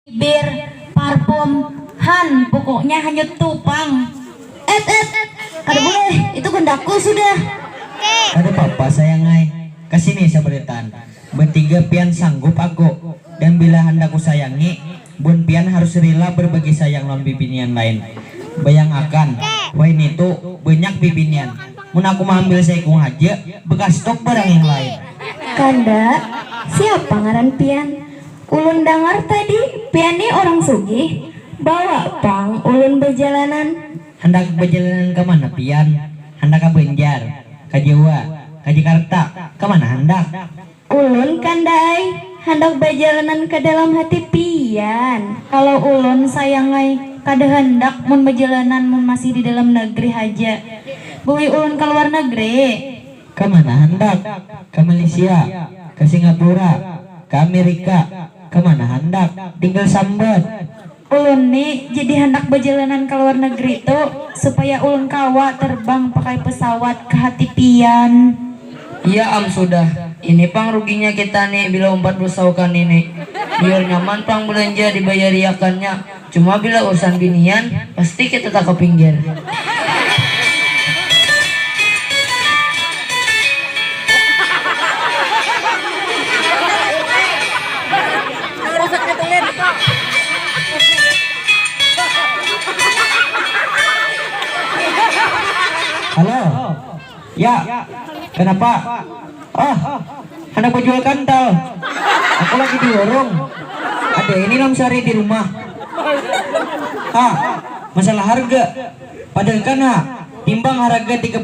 Bir, parfum, pokoknya hanya tupang. Kada boleh, itu gendakku sudah. Kada apa-apa sayangai, kesini sabaritan. Bertiga pian sanggup aku, dan bila hendak ku sayangi, bun pian harus rela berbagi sayang lawan bibinian lain. Bayang akan, wain itu banyak bibinian. Mun aku mengambil saya kung haja, bekas stok barang yang lain. Kanda, siapa ngaran pian? Ulun dengar tadi piannya orang sugih. Bawa pang ulun berjalanan. Hendak berjalanan ke mana pian? Hendak ke Banjar, ke Jawa, ke Jakarta, ke mana hendak? Ulun kandai hendak berjalanan ke dalam hati pian. Kalau ulun sayangai kada hendak mun berjalanan mun masih di dalam negeri aja. Bui ulun ke luar negeri. Ke mana hendak? Ke Malaysia, ke Singapura, ke Amerika, ke mana hendak? Tinggal sambat. Ulun nih jadi hendak berjalanan ke luar negeri tuh supaya ulun kawa terbang pakai pesawat ke hati pian. Iya sudah. Ini pang ruginya kita nih bila umpat bersaukan ini. Biar nyaman pang belanja dibayariakannya. Cuma bila urusan binian pasti kita tak ke pinggir. Halo, ya, kenapa? Hendak menjual kantal. Aku lagi di warung. Ada ini Lamsari di rumah. Masalah harga. Padahal kan timbang harga 35